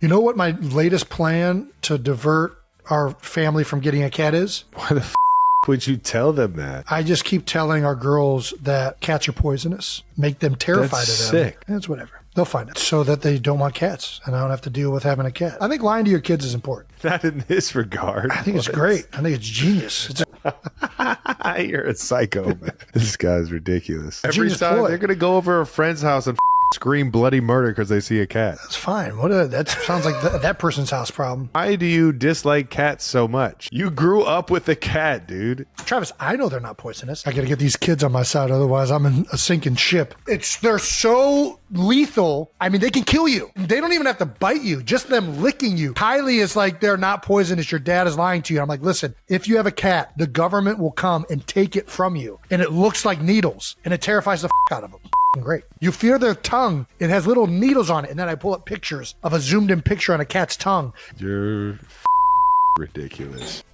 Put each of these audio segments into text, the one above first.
You know what my latest plan to divert our family from getting a cat is? Why the would you tell them that? I just keep telling our girls that cats are poisonous. Make them terrified That's of them. sick. It's whatever. They'll find it so that they don't want cats and I don't have to deal with having a cat. I think lying to your kids is important. Not in this regard. I think it's great. I think it's genius. You're a psycho, man. This guy's ridiculous. Every Genius time ploy. they're going to go over a friend's house and scream bloody murder because they see a cat. That's fine. That sounds like that person's house problem. Why do you dislike cats so much? You grew up with a cat, dude. Travis, I know they're not poisonous. I got to get these kids on my side. Otherwise, I'm in a sinking ship. They're so lethal. I mean, they can kill you. They don't even have to bite you. Just them licking you. Kylie is like, they're not poisonous. Your dad is lying to you. I'm like, listen, if you have a cat, the government will come and take it from you. And it looks like needles. And it terrifies the out of them. Great. You fear their tongue. It has little needles on it. And then I pull up pictures of a zoomed in picture on a cat's tongue. You're ridiculous.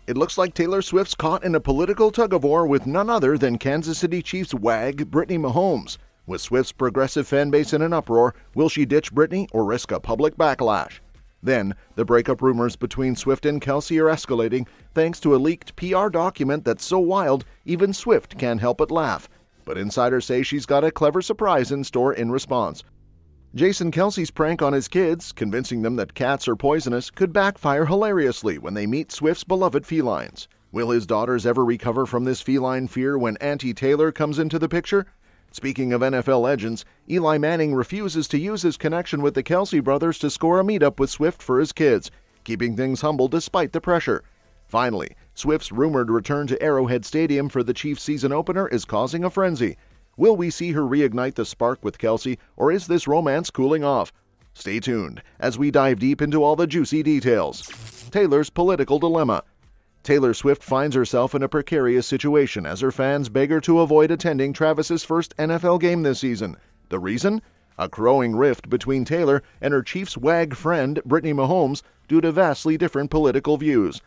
It looks like Taylor Swift's caught in a political tug-of-war with none other than Kansas City Chiefs wag Brittany Mahomes. With Swift's progressive fan base in an uproar, will she ditch Brittany or risk a public backlash? Then, the breakup rumors between Swift and Kelce are escalating thanks to a leaked PR document that's so wild even Swift can't help but laugh. But insiders say she's got a clever surprise in store in response. Jason Kelce's prank on his kids, convincing them that cats are poisonous, could backfire hilariously when they meet Swift's beloved felines. Will his daughters ever recover from this feline fear when Auntie Taylor comes into the picture? Speaking of NFL legends, Eli Manning refuses to use his connection with the Kelce brothers to score a meetup with Swift for his kids, keeping things humble despite the pressure. Finally, Swift's rumored return to Arrowhead Stadium for the Chiefs' season opener is causing a frenzy. Will we see her reignite the spark with Kelce, or is this romance cooling off? Stay tuned as we dive deep into all the juicy details. Taylor's political dilemma. Taylor Swift finds herself in a precarious situation as her fans beg her to avoid attending Travis's first NFL game this season. The reason? A growing rift between Taylor and her Chiefs wag friend Brittany Mahomes due to vastly different political views.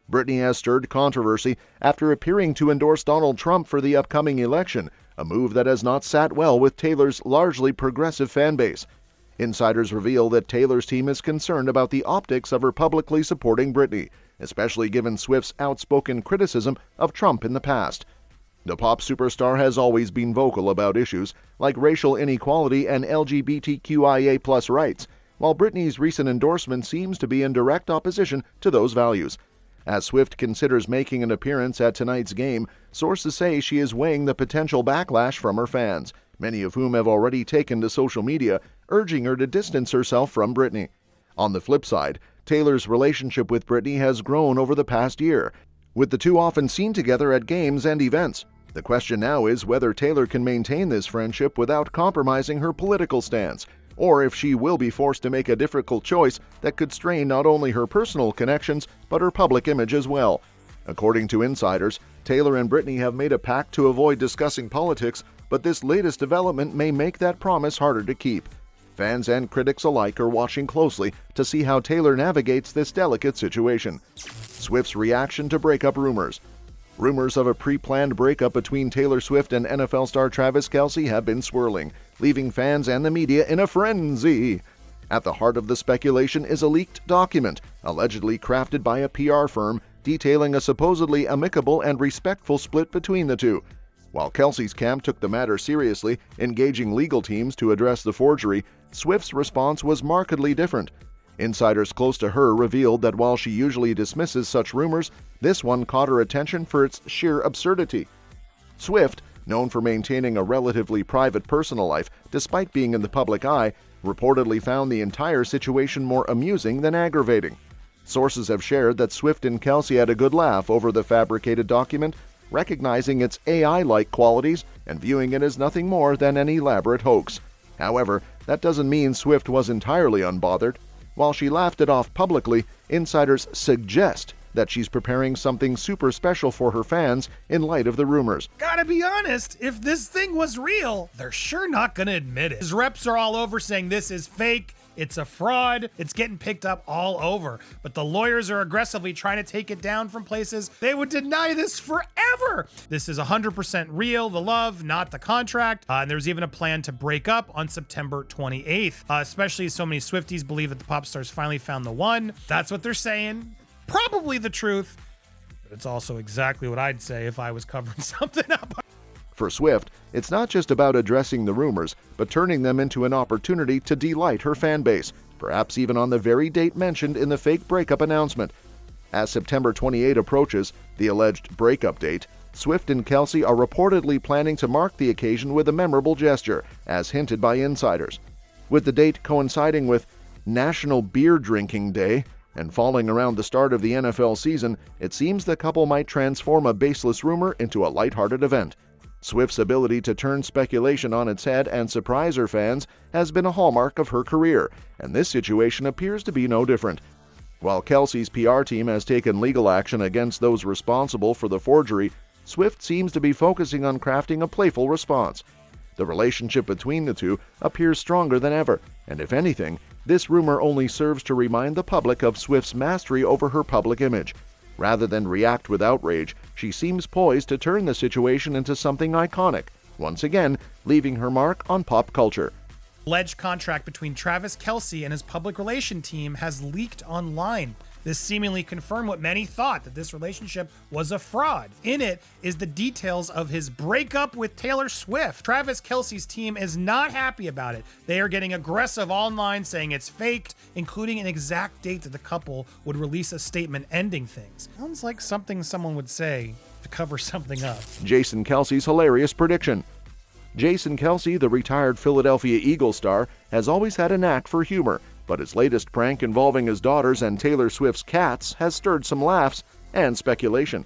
Brittany has stirred controversy after appearing to endorse Donald Trump for the upcoming election, a move that has not sat well with Taylor's largely progressive fan base. Insiders reveal that Taylor's team is concerned about the optics of her publicly supporting Brittany, especially given Swift's outspoken criticism of Trump in the past. The pop superstar has always been vocal about issues like racial inequality and LGBTQIA+ rights, while Brittany's recent endorsement seems to be in direct opposition to those values. As Swift considers making an appearance at tonight's game, sources say she is weighing the potential backlash from her fans, many of whom have already taken to social media, urging her to distance herself from Brittany. On the flip side, Taylor's relationship with Brittany has grown over the past year, with the two often seen together at games and events. The question now is whether Taylor can maintain this friendship without compromising her political stance, or if she will be forced to make a difficult choice that could strain not only her personal connections, but her public image as well. According to insiders, Taylor and Brittany have made a pact to avoid discussing politics, but this latest development may make that promise harder to keep. Fans and critics alike are watching closely to see how Taylor navigates this delicate situation. Swift's reaction to breakup rumors. Rumors of a pre-planned breakup between Taylor Swift and NFL star Travis Kelce have been swirling, leaving fans and the media in a frenzy. At the heart of the speculation is a leaked document, allegedly crafted by a PR firm, detailing a supposedly amicable and respectful split between the two. While Kelce's camp took the matter seriously, engaging legal teams to address the forgery, Swift's response was markedly different. Insiders close to her revealed that while she usually dismisses such rumors, this one caught her attention for its sheer absurdity. Swift, known for maintaining a relatively private personal life despite being in the public eye, reportedly found the entire situation more amusing than aggravating. Sources have shared that Swift and Kelce had a good laugh over the fabricated document, recognizing its AI-like qualities and viewing it as nothing more than an elaborate hoax. However, that doesn't mean Swift was entirely unbothered. While she laughed it off publicly, insiders suggest that she's preparing something super special for her fans in light of the rumors. Gotta be honest, if this thing was real, they're sure not gonna admit it. His reps are all over saying this is fake, It's a fraud. It's getting picked up all over. But the lawyers are aggressively trying to take it down from places they would deny this forever. This is 100% real, the love, not the contract. And there's even a plan to break up on September 28th, especially so many Swifties believe that the pop stars finally found the one. That's what they're saying. Probably the truth. But it's also exactly what I'd say if I was covering something up. For Swift, it's not just about addressing the rumors, but turning them into an opportunity to delight her fan base, perhaps even on the very date mentioned in the fake breakup announcement. As September 28 approaches, the alleged breakup date, Swift and Kelce are reportedly planning to mark the occasion with a memorable gesture, as hinted by insiders. With the date coinciding with National Beer Drinking Day and falling around the start of the NFL season, it seems the couple might transform a baseless rumor into a lighthearted event. Swift's ability to turn speculation on its head and surprise her fans has been a hallmark of her career, and this situation appears to be no different. While Kelce's PR team has taken legal action against those responsible for the forgery, Swift seems to be focusing on crafting a playful response. The relationship between the two appears stronger than ever, and if anything, this rumor only serves to remind the public of Swift's mastery over her public image. Rather than react with outrage, she seems poised to turn the situation into something iconic, once again leaving her mark on pop culture. Alleged contract between Travis Kelce and his public relation team has leaked online. This seemingly confirmed what many thought, that this relationship was a fraud. In it is the details of his breakup with Taylor Swift. Travis Kelce's team is not happy about it. They are getting aggressive online, saying it's faked, including an exact date that the couple would release a statement ending things. Sounds like something someone would say to cover something up. Jason Kelce's hilarious prediction. Jason Kelce, the retired Philadelphia Eagles star, has always had a knack for humor, but his latest prank involving his daughters and Taylor Swift's cats has stirred some laughs and speculation.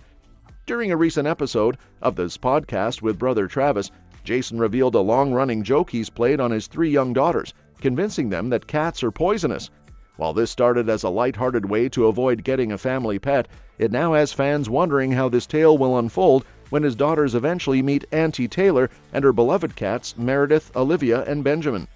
During a recent episode of this podcast with brother Travis, Jason revealed a long-running joke he's played on his 3 young daughters, convincing them that cats are poisonous. While this started as a lighthearted way to avoid getting a family pet, it now has fans wondering how this tale will unfold when his daughters eventually meet Auntie Taylor and her beloved cats Meredith, Olivia, and Benjamin.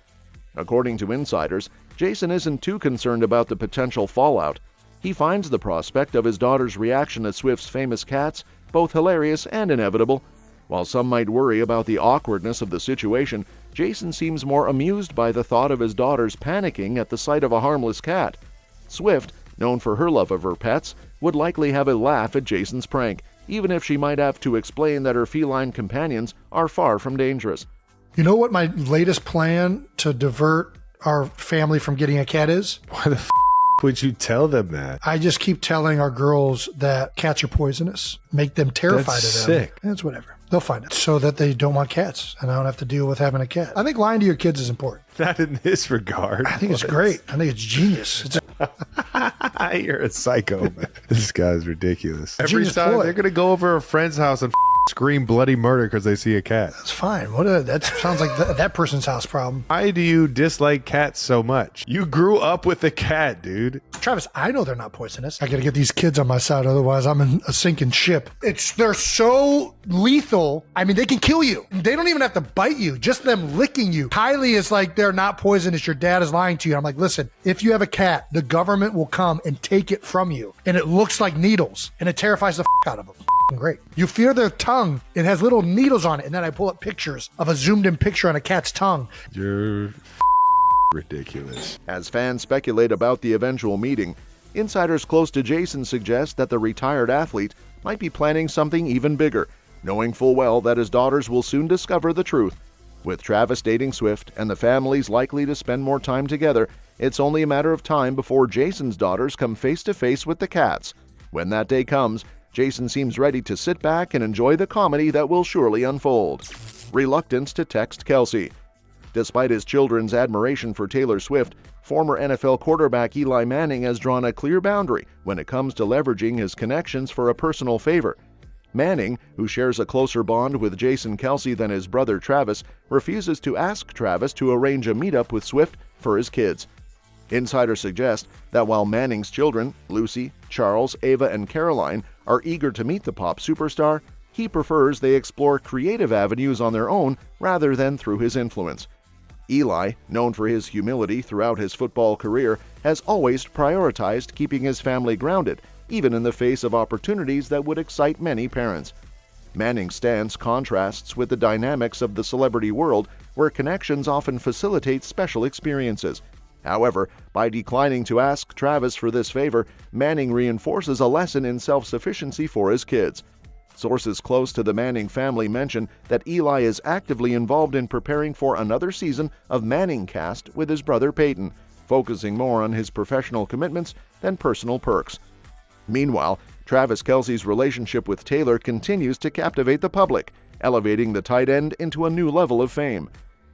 According to insiders, Jason isn't too concerned about the potential fallout. He finds the prospect of his daughter's reaction to Swift's famous cats both hilarious and inevitable. While some might worry about the awkwardness of the situation, Jason seems more amused by the thought of his daughters panicking at the sight of a harmless cat. Swift, known for her love of her pets, would likely have a laugh at Jason's prank, even if she might have to explain that her feline companions are far from dangerous. You know what my latest plan to divert our family from getting a cat is? Why the would you tell them that? I just keep telling our girls that cats are poisonous. Make them terrified That's of them. sick. It's whatever. They'll find it so that they don't want cats and I don't have to deal with having a cat. I think lying to your kids is important. Not in this regard. I think it's great. I think it's genius. You're a psycho, man. This guy's ridiculous. Every Genius time ploy. they're going to go over a friend's house and scream bloody murder because they see a cat. That's fine. That sounds like that person's house problem. Why do you dislike cats so much? You grew up with a cat, dude. Travis, I know they're not poisonous. I got to get these kids on my side. Otherwise, I'm in a sinking ship. They're so lethal. I mean, they can kill you. They don't even have to bite you. Just them licking you. Kylie is like, they're not poisonous. Your dad is lying to you. I'm like, listen, if you have a cat, the government will come and take it from you. And it looks like needles. And it terrifies the out of them. Great. You feel their tongue. It has little needles on it. And then I pull up pictures of a zoomed in picture on a cat's tongue. You're ridiculous. As fans speculate about the eventual meeting, insiders close to Jason suggest that the retired athlete might be planning something even bigger, knowing full well that his daughters will soon discover the truth. With Travis dating Swift and the families likely to spend more time together, it's only a matter of time before Jason's daughters come face to face with the cats. When that day comes, Jason seems ready to sit back and enjoy the comedy that will surely unfold. Reluctance to text Kelce. Despite his children's admiration for Taylor Swift, former NFL quarterback Eli Manning has drawn a clear boundary when it comes to leveraging his connections for a personal favor. Manning, who shares a closer bond with Jason Kelce than his brother Travis, refuses to ask Travis to arrange a meetup with Swift for his kids. Insiders suggest that while Manning's children, Lucy, Charles, Ava, and Caroline, are eager to meet the pop superstar, he prefers they explore creative avenues on their own rather than through his influence. Eli, known for his humility throughout his football career, has always prioritized keeping his family grounded, even in the face of opportunities that would excite many parents. Manning's stance contrasts with the dynamics of the celebrity world, where connections often facilitate special experiences. However, by declining to ask Travis for this favor, Manning reinforces a lesson in self-sufficiency for his kids. Sources close to the Manning family mention that Eli is actively involved in preparing for another season of Manning Cast with his brother Peyton, focusing more on his professional commitments than personal perks. Meanwhile, Travis Kelce's relationship with Taylor continues to captivate the public, elevating the tight end into a new level of fame.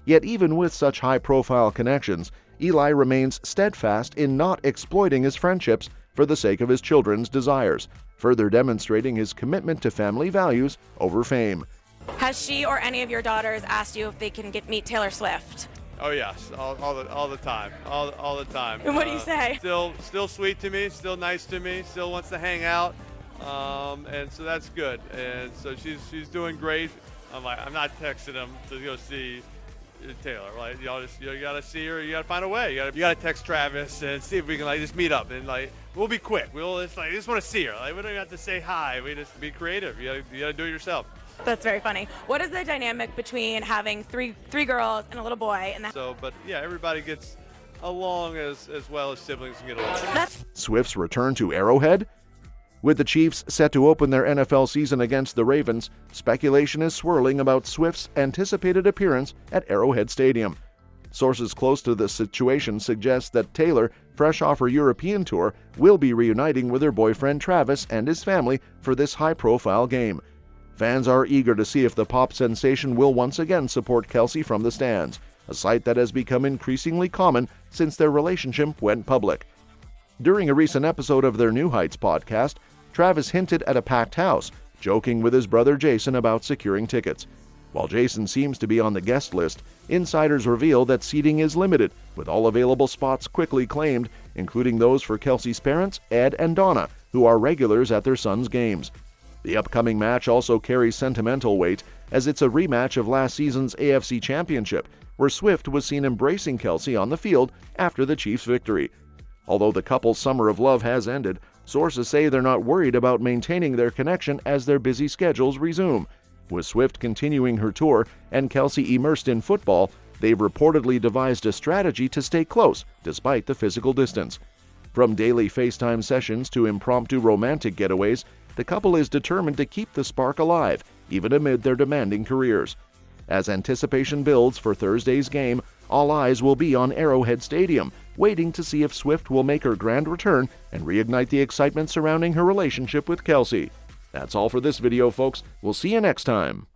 Yet even with such high-profile connections, Eli remains steadfast in not exploiting his friendships for the sake of his children's desires, further demonstrating his commitment to family values over fame. Has she or any of your daughters asked you if they can meet Taylor Swift? Oh yes, all the time, all the time. And what do you say? Still sweet to me, still nice to me, still wants to hang out, and so that's good. And so she's doing great. I'm not texting them to go see Taylor. Like you gotta see her. You gotta find a way. You gotta text Travis and see if we can just meet up and we'll be quick. I just want to see her. We don't even have to say hi. We just be creative. You gotta do it yourself. That's very funny. What is the dynamic between having three girls and a little boy? But yeah, everybody gets along as well as siblings can get along. Swift's return to Arrowhead? With the Chiefs set to open their NFL season against the Ravens, speculation is swirling about Swift's anticipated appearance at Arrowhead Stadium. Sources close to the situation suggest that Taylor, fresh off her European tour, will be reuniting with her boyfriend Travis and his family for this high-profile game. Fans are eager to see if the pop sensation will once again support Kelce from the stands, a sight that has become increasingly common since their relationship went public. During a recent episode of their New Heights podcast, Travis hinted at a packed house, joking with his brother Jason about securing tickets. While Jason seems to be on the guest list, insiders reveal that seating is limited, with all available spots quickly claimed, including those for Kelce's parents, Ed and Donna, who are regulars at their son's games. The upcoming match also carries sentimental weight, as it's a rematch of last season's AFC Championship, where Swift was seen embracing Kelce on the field after the Chiefs' victory. Although the couple's summer of love has ended, sources say they're not worried about maintaining their connection as their busy schedules resume. With Swift continuing her tour and Kelce immersed in football, they've reportedly devised a strategy to stay close despite the physical distance. From daily FaceTime sessions to impromptu romantic getaways, the couple is determined to keep the spark alive, even amid their demanding careers. As anticipation builds for Thursday's game, all eyes will be on Arrowhead Stadium, waiting to see if Swift will make her grand return and reignite the excitement surrounding her relationship with Kelce. That's all for this video, folks. We'll see you next time.